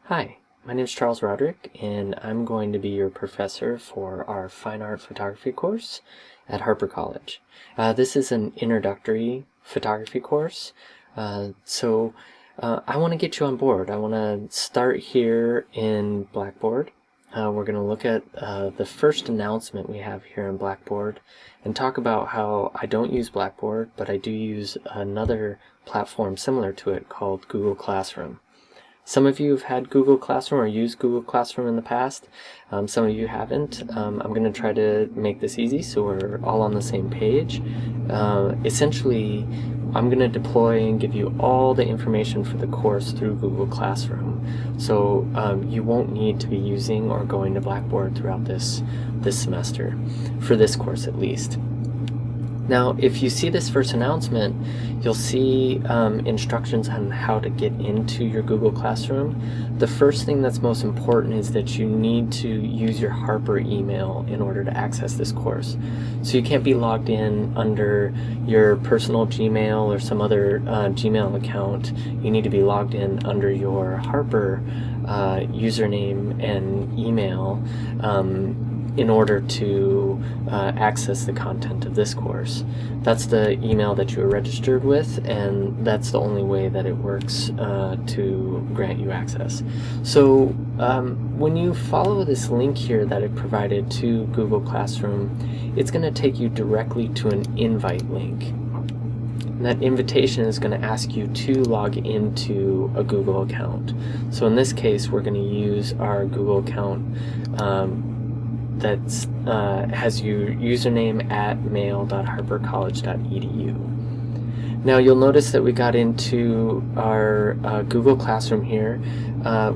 Hi, my name is Charles Roderick, and I'm going to be your professor for our Fine Art Photography course at Harper College. This is an introductory photography course, so I want to get you on board. I want to start here in Blackboard. We're going to look at the first announcement we have here in Blackboard and talk about how I don't use Blackboard, but I do use another platform similar to it called Google Classroom. Some of you have had Google Classroom or used Google Classroom in the past. Some of you haven't. I'm going to try to make this easy so we're all on the same page. Essentially, I'm going to deploy and give you all the information for the course through Google Classroom. So you won't need to be using or going to Blackboard throughout this semester, for this course at least. Now, if you see this first announcement, you'll see instructions on how to get into your Google Classroom. The first thing that's most important is that you need to use your Harper email in order to access this course. So you can't be logged in under your personal Gmail or some other Gmail account. You need to be logged in under your Harper username and email in order to access the content of this course. That's the email that you are registered with, and that's the only way that it works to grant you access. So when you follow this link here that it provided to Google Classroom, it's going to take you directly to an invite link. And that invitation is going to ask you to log into a Google account. So in this case, we're going to use our Google account that has your username at mail.harpercollege.edu. Now you'll notice that we got into our Google Classroom here.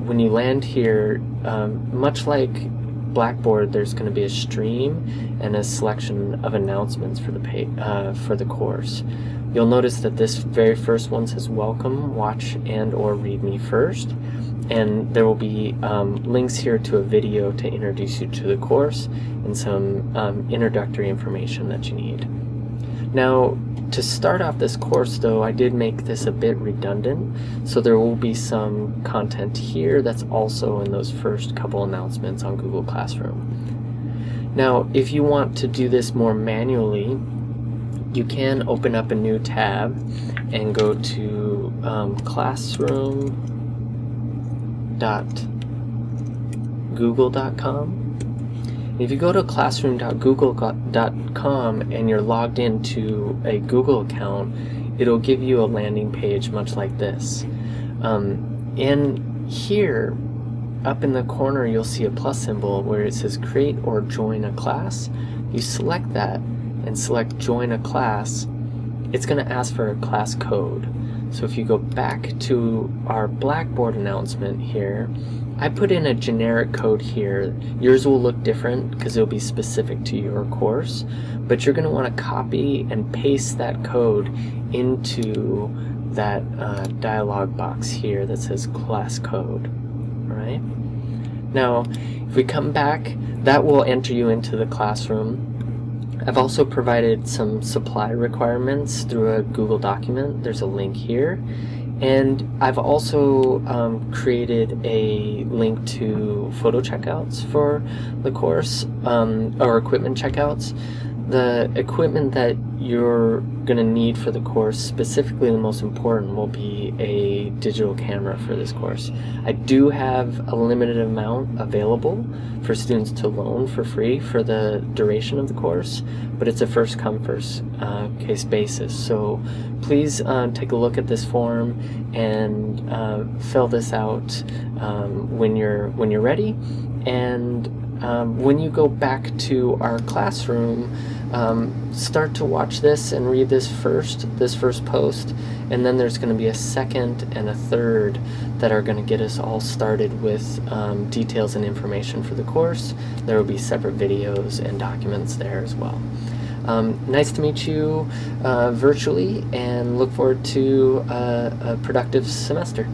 When you land here, much like Blackboard, there's going to be a stream and a selection of announcements for the course. You'll notice that this very first one says welcome, watch and or read me first. And there will be links here to a video to introduce you to the course and some introductory information that you need. Now, to start off this course though, I did make this a bit redundant, so there will be some content here that's also in those first couple announcements on Google Classroom. Now, if you want to do this more manually, you can open up a new tab and go to classroom.google.com. If you go to classroom.google.com and you're logged into a Google account, it'll give you a landing page much like this. And here, up in the corner, you'll see a plus symbol where it says create or join a class. You select that and select join a class. It's going to ask for a class code. So if you go back to our Blackboard announcement here, I put in a generic code here. Yours will look different because it'll be specific to your course, but you're going to want to copy and paste that code into that dialog box here that says class code. All right? Now, if we come back, that will enter you into the classroom. I've also provided some supply requirements through a Google document. There's a link here. And I've also created a link to photo checkouts for the course, or equipment checkouts. The equipment that you're going to need for the course, specifically the most important, will be a digital camera for this course. I do have a limited amount available for students to loan for free for the duration of the course, but it's a first come first case basis. So please take a look at this form and fill this out when you're ready. And when you go back to our classroom, start to watch this and read this first post, and then there's going to be a second and a third that are going to get us all started with details and information for the course. There will be separate videos and documents there as well. Nice to meet you virtually, and look forward to a productive semester.